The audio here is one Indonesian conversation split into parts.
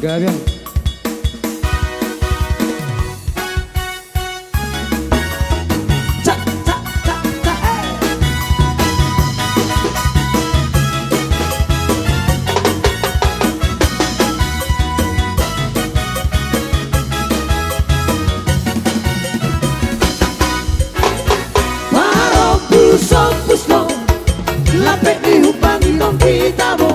Gagang. Lape ni hubangi non kita mo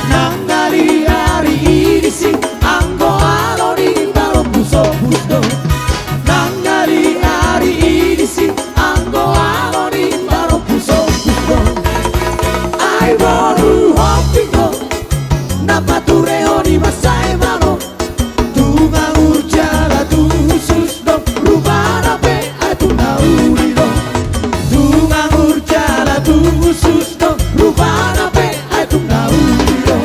nang ngali ari irisi anggo aloni baro puso puso nang ngali ari irisi anggo aloni baro puso puso ai boru hopingo na pature honi masai mano tu ngurjala tu susdo rubana pe atu naurido tu ngurjala tu susdo rubana pe atu naurido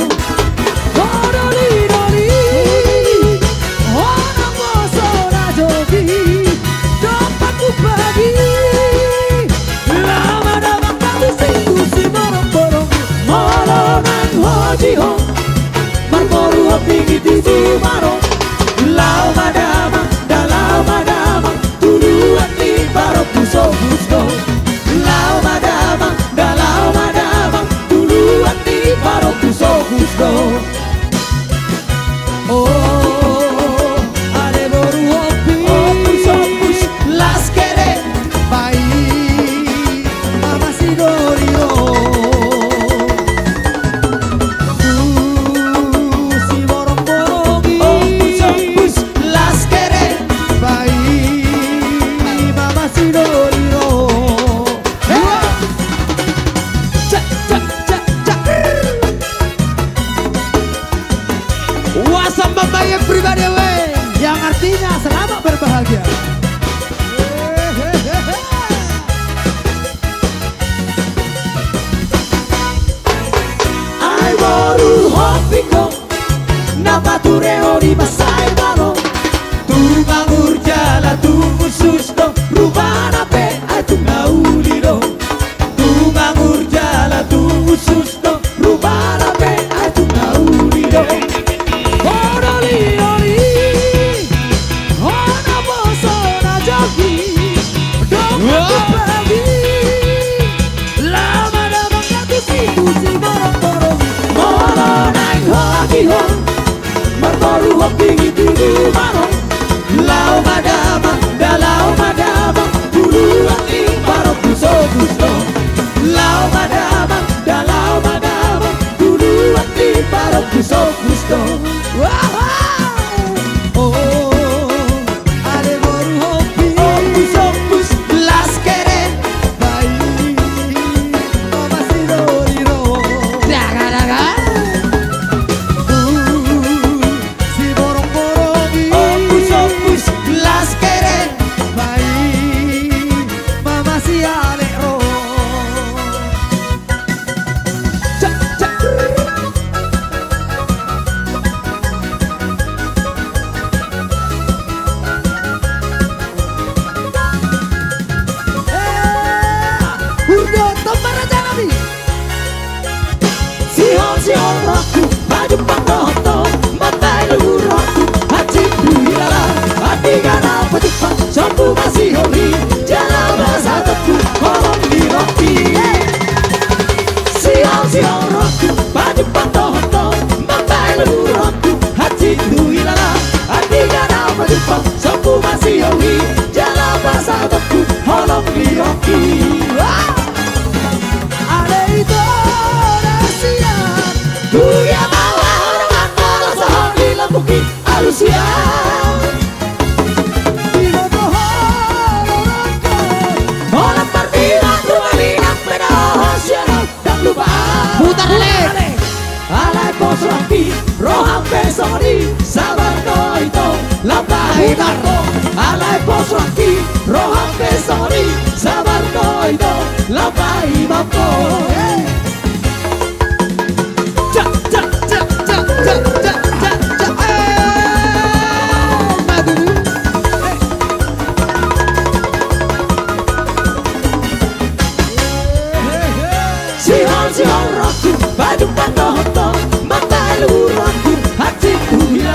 oroli roli ona moso na jogi dopaku pagi lama lama kamu si borong borong molo nang hoji ho marmoru hopi di maro lau madama dalau madama tuduan di baro puso puso lau madama dalau madama tuduan di baro puso puso oh ale boru hopi oh puso puso las quere bai mama si goriro si borong borongi oh puso puso las quere bai mama si goriro Wasambamba yang pribadi we yang artinya selamat berbahagia. Ai boru hopiko na pature hori basai mano tu bangur jala tu susto rubana pe atu nauliro tu bangur jala tu susto rubana pe atu nauliro oroli oli ona boso na jogi dopaku pagi lama lama katu si borong borong molo nang hoki ho marmoru hopi di maro lau madama dalau madama tuduan di baro puso puso lau madama dalau madama tuduan di baro puso puso wow oh ale boru hopi oh puso puso las quere bai mama si doriro daga daga si borong borongi oh puso puso las quere bai mama si alero cak cak Urdo tombara jangan Sihon roku baju pantoto matai luroku hati duilala hati gana petipa jambu masih hori jalan basataku kolom di roti Sihon roku baju pantoto matai luroku hati duilala hati gana petipa jambu masih hori jalan basataku kolom di roti Ale itu tu yang bawa dengan motor sohor di lembuki alusia di motor orang partilan rumali nak penahosyano tak lupa putar le alai pos rapi roham besori sabar noito lampai tarto alai pos rapi roham besori sabar noito lampai mampo Sihon roku baju pantoto mata luroku hatiku hilang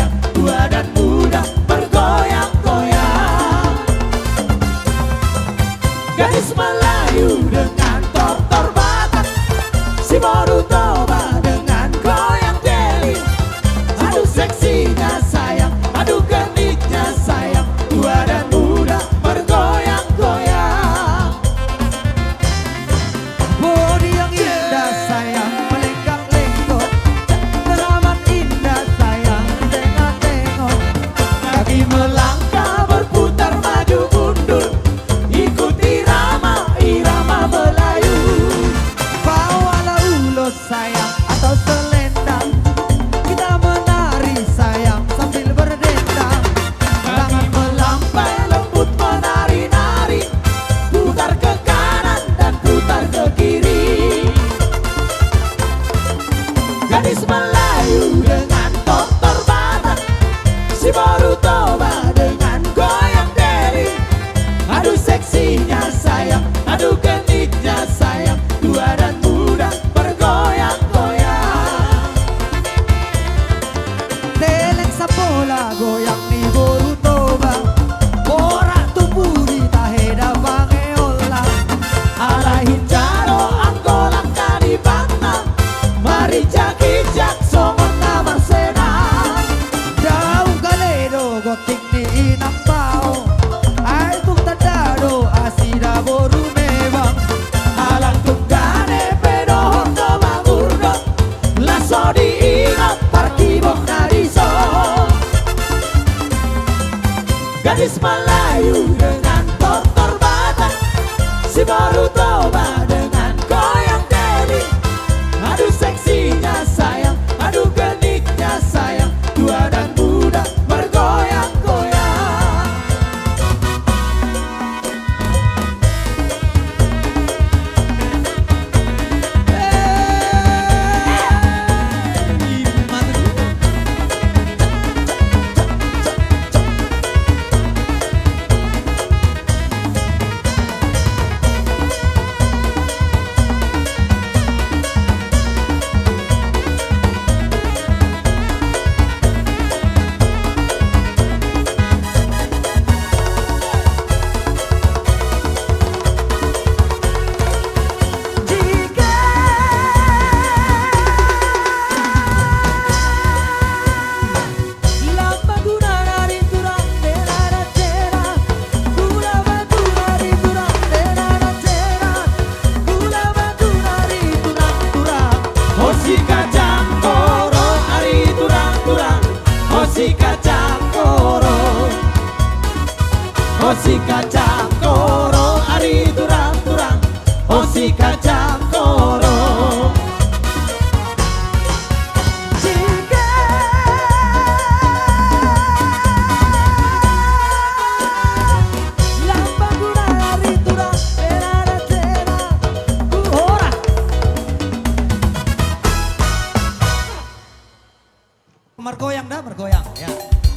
baru toba dengan goyang deli. Aduh seksinya sayang, aduh genitnya sayang, tua dan muda bergoyang-goyang. Teleng sa bola goyang ni Borutoba. Ora tumburi taheda bangeola. Alahin jaro anggolang kadi bangna, mari jakijak songon namar senang. Daung galedo gotik ni inang pao. Ay tung tadado asida boru mebang. Alang tunggane pedohon do mangurdo, laso diingat parkibok nadiso. Gadis Melayu dengan tortor batang, si baru toba dengan goyang deli. Aduh seksinya sayang, aduh genitnya sayang, tua dan muda bergoyang-goyang. Si kacang koro ari turang-turang, oh si kacang koro, oh si kacang koro ari turang-turang, oh si kacang koro. Jika lambang guna hari turang berada tera ora. Mergoyang dah, mergoyang ya.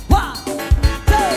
One, two.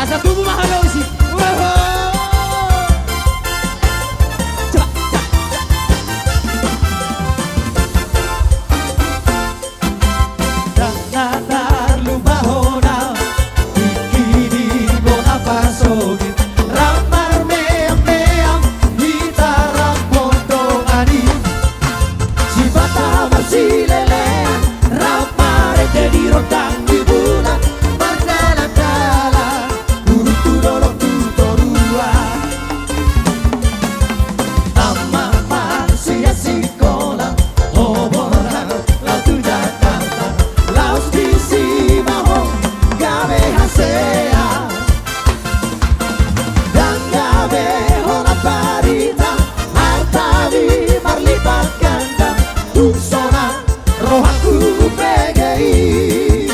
Asa tubuh mahal isi. Danar lumahona Ikini bona pasogin Ramar meam meam Hitarang pondong ani Cibata marsilelean Ramar jadi rodang di bulan Mardalan-dalan Urut tudolok tutorua Ama manusia sekolah Oboran Lautu Jakarta Laos di Simahong Gawe hasea Dan gawe hola parita Hartawi marlipat ganda Tuksona rohaku PGI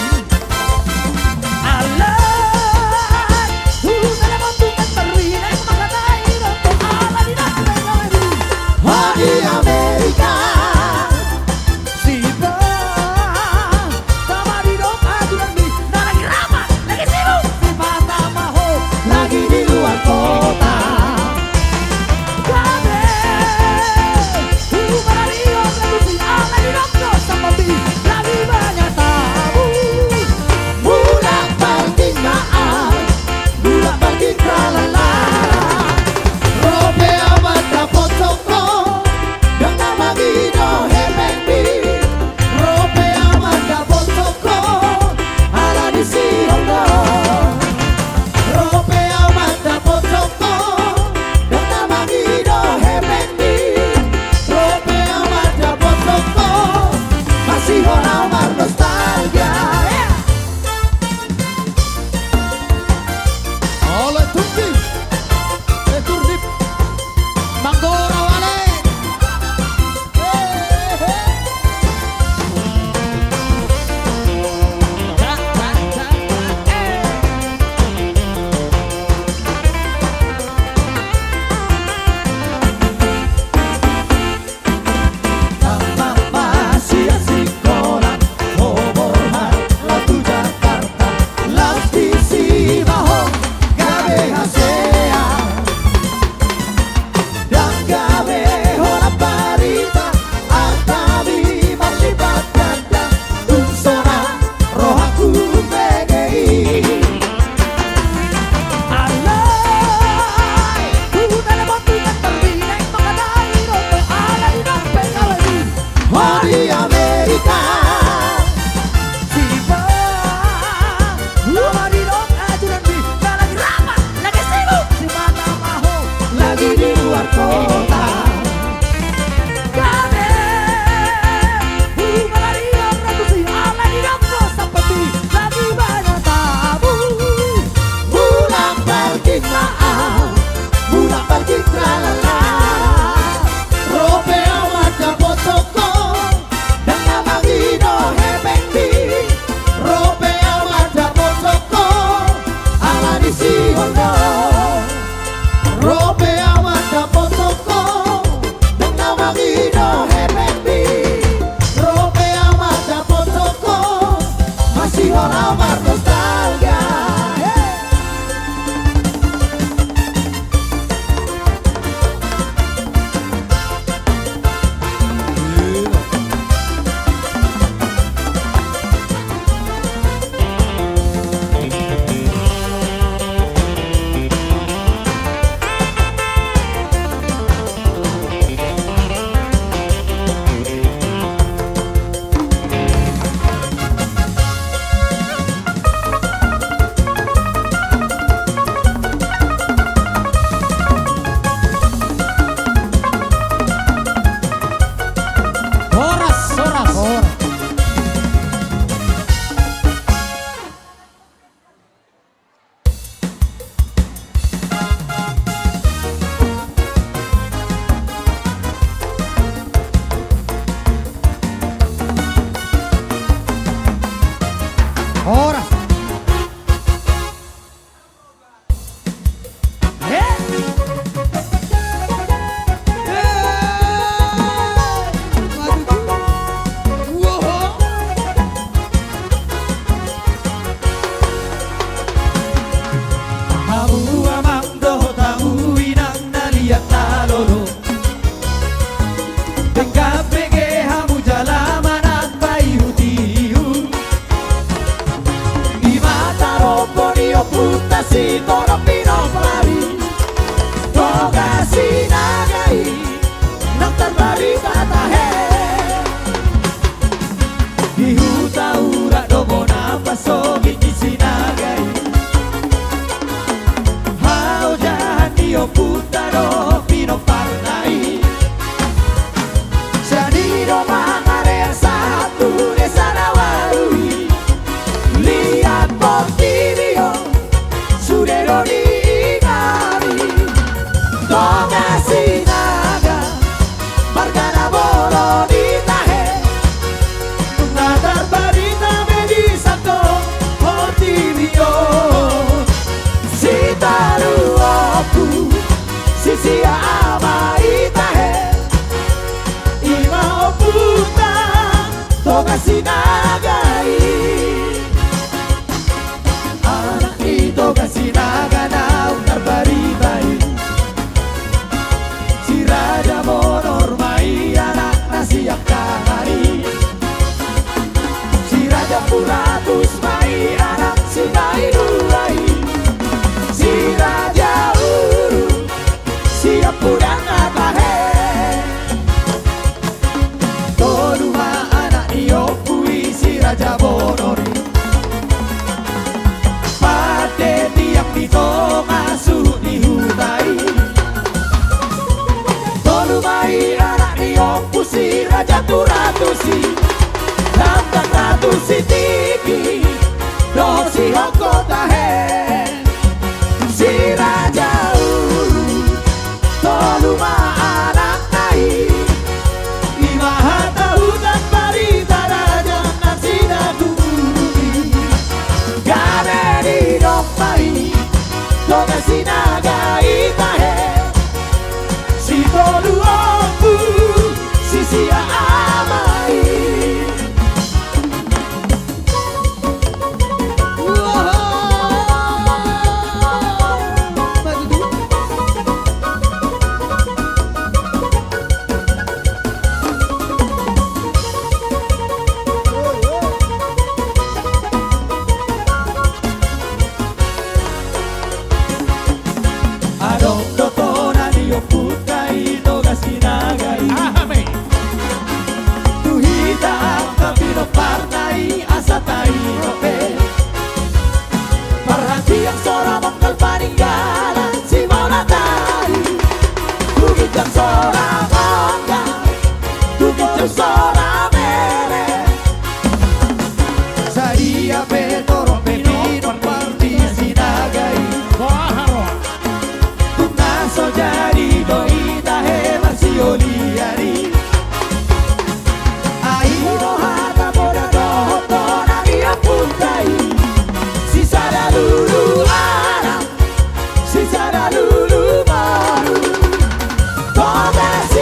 Di Amerika Siba Tamarirok ajudan di lagi ramah, lagi sibuk Si mata maho lagi di luar kota Gabe Umarario Redusi ala di dokto Seperti lagi banyak tamu Budak balik maaf Budak balik tralala Robe amat dapot toko Dan nama Guido Hemendi Robe amat dapot toko Ala di Siondo Robe amat dapot toko Dan nama Guido Hemendi Robe amat dapot toko Masih orang nostalgia Oleh Tuki Turnip Manggora wale Masih sekolah Oboran Lautu Jakarta Laos di Simahong Gawe hasea Dan gawe hola parita Artabi marlipat ganda Tuksona rohaku PGI Alay Una levantukan terbilang mengenai roto ala di dompet kawin Di Amerika Siba Tamarirok ajudan di lagi ramah lagi sibuk Si mata maho lagi di luar kota Gabe Umarario Redusi ala di dokto Seperti lagi banyak tamu Bulan balik maaf Bulan balik tralala Robe amat dapot toko Dan nama Guido Hemendi Robe amat dapot toko Ala di Siondo Robe amat dapot toko Dan nama Guido Hemendi Robe amat dapot toko Masih orang nostalgia io puttasi toro pino pari Togasi nagai Nang terbari kata he Dihuta ura dobo napaso gigi sinagai Hao jahan io puttaro pino parnai Sanido mangare satu desa nawarui Lihat por video Sudero ni ingari Togasi naga Margana boro di tahe Natar barita medi santo por video Si taru oku Sisi ama itahe Ima oputa Togasi nagai Anak itu kasih naga na terbaritai Si Raja Bonormai anak nasi yang kangari Si Raja Puratus mai anak si Naidurai Si Raja Uru siap pudang atahe Toluma anak niopui si Raja Bonori Pate tiap dito masuk dihutai Tolumai anak niopui si Raja Turatusi Lambang ratusi tiki Doh si hoko tahe Si Raja Uru Toluma anak nai Imahata hutan barita raja nasi daguri Gane di dompai Togasi naga itahe Si tolu opu Sisi amai Adong dotona dio putai Togasi nagai Tuhita kapino parnai asatai nope Perhatian sora mongkal paninggalan si monatai Tugitang sora mongkal Tugitang sora mere Sadia petoro pepino parti sinagai Naso jadi doita he marsioliari Aino hata boda doho na dia puntai Sisara lulu anak Sisara lulu baru Togasi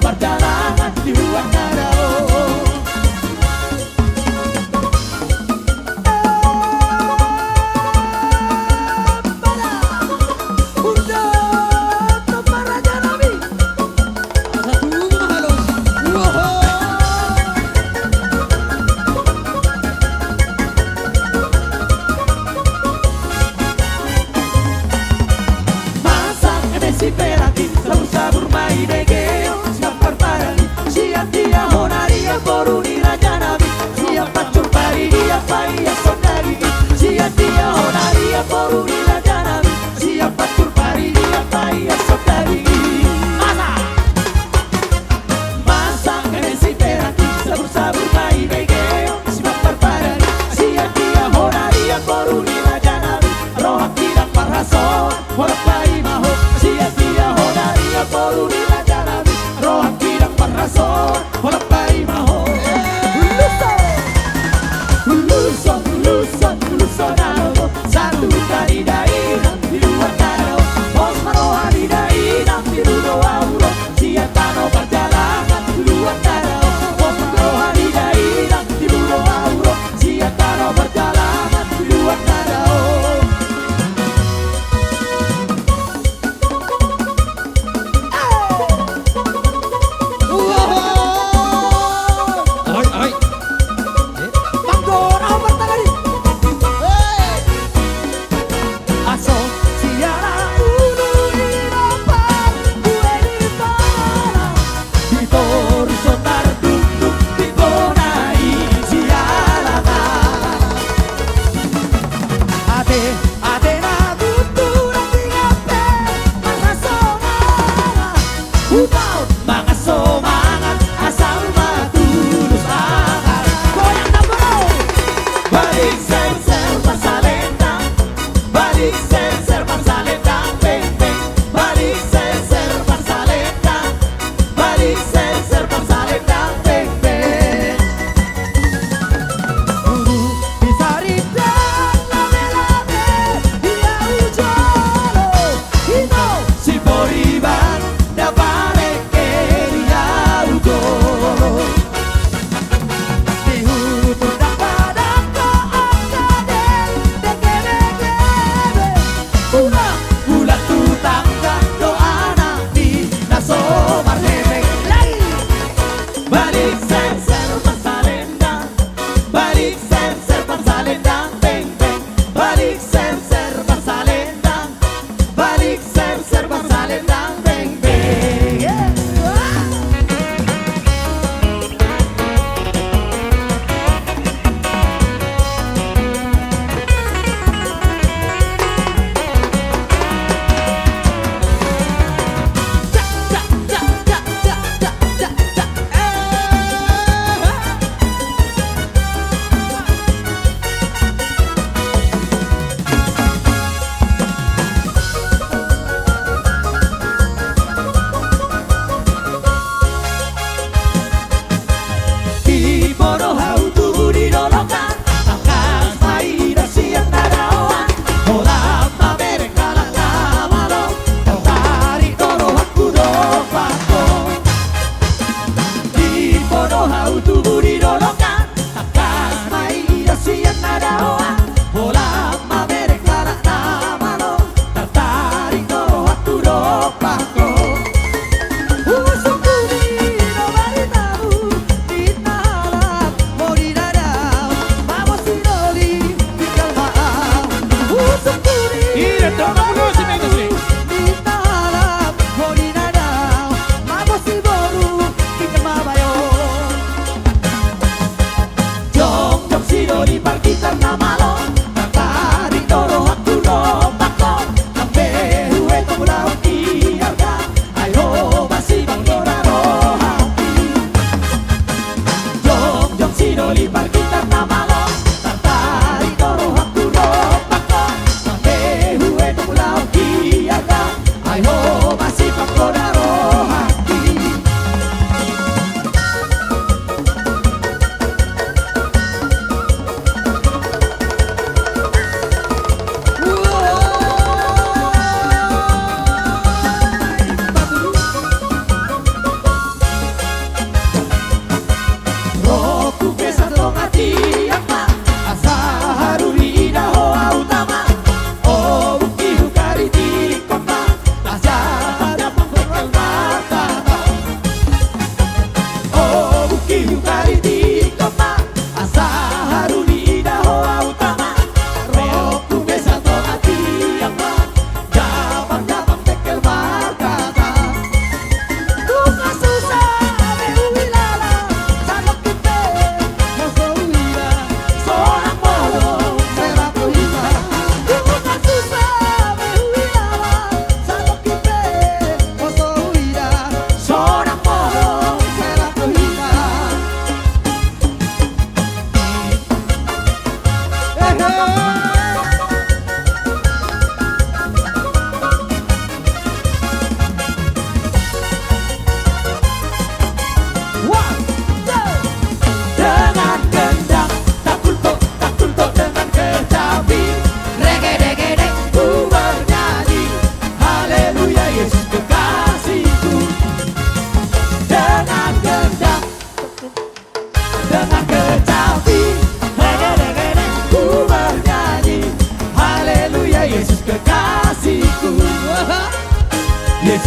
perjalanan di Wanadao. Masang MSC Peraki, sabur-sabur mai degeo, siap para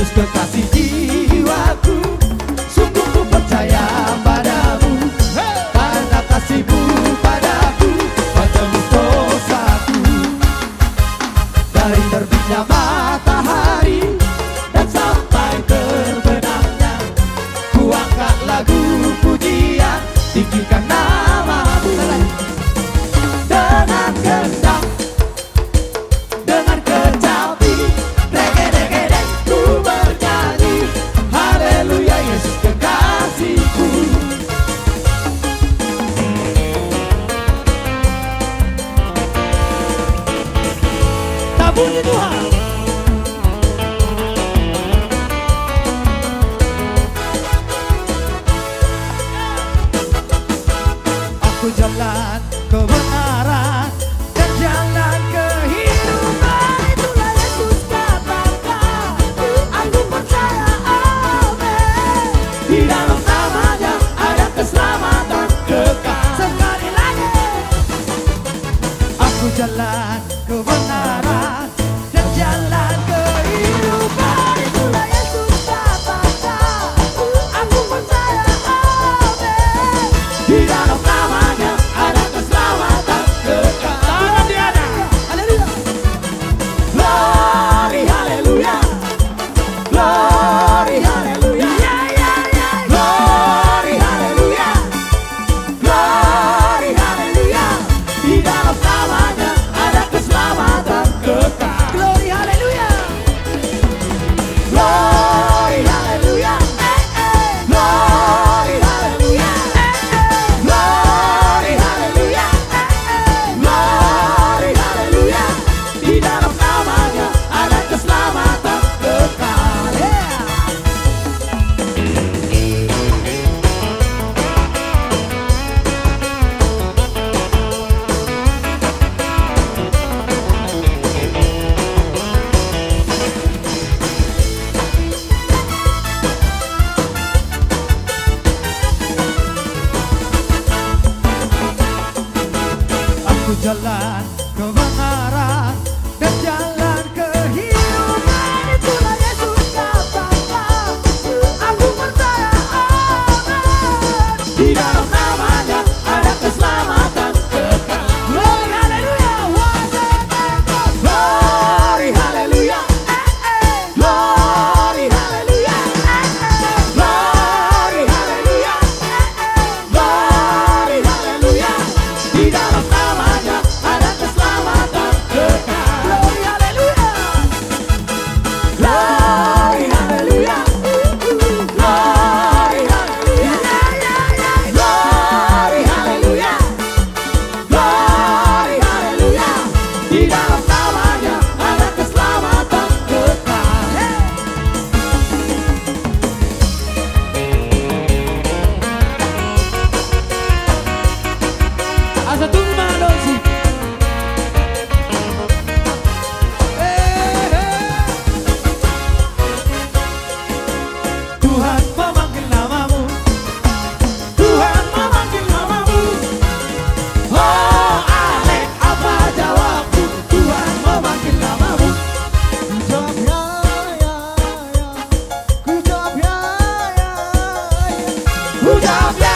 Yesus kekasih jiwaku, sungguh ku percaya padamu, karena kasih-Mu padaku telah tembus dosaku. Dari terbitnya matahari dan sampai terbenamnya, ku angkat lagu pujian, tinggikan nama-Mu. Dengan gendang, dengan kecapi, reggae-reggae, ku bernyanyi, haleluya Yesus kekasihku. Tak bunyi Tuhan. Aku jalan kebenaran dan jalan kehidupan, itulah Yesus katakan, aku percaya, amin. Di dalam namanya ada keselamatan kekal. Sekali lagi, aku jalan kebenaran dan jalan kehidupan, itulah Yesus katakan, aku percaya, amin. Di dalam namanya ada keselamatan kekal. Tangan di atas. Haleluya. Glory, haleluya. Glory, haleluya. Glory, haleluya. Glory, haleluya. Di dalam namanya ada keselamatan kekal. Glory, haleluya. Glory, haleluya. Glory, haleluya. Glory, haleluya. Glory, haleluya. Di dalam namanya ada keselamatan kekal. Aku jalan kebenaran dan jalan kehidupan, itulah Yesus katakan, aku percaya, amin. Di dalam namanya ada keselamatan kekal. Glory, haleluya. Glory, haleluya. Glory, haleluya. Glory, haleluya. Glory, haleluya. Di dalam namanya ada keselamatan kekal. Glory, haleluya. Glory, haleluya. Glory, haleluya. Glory, haleluya. Glory, haleluya. Di dalam namanya ada keselamatan kekal. Asa tunggu madosi. Tuhan memanggil namamu, Tuhan memanggil namamu. Oh Alek, apa jawabmu? Tuhan memanggil namamu. Ku jawab ya, ya, ya. Ku jawab ya, ya, ya. Ku jawab ya,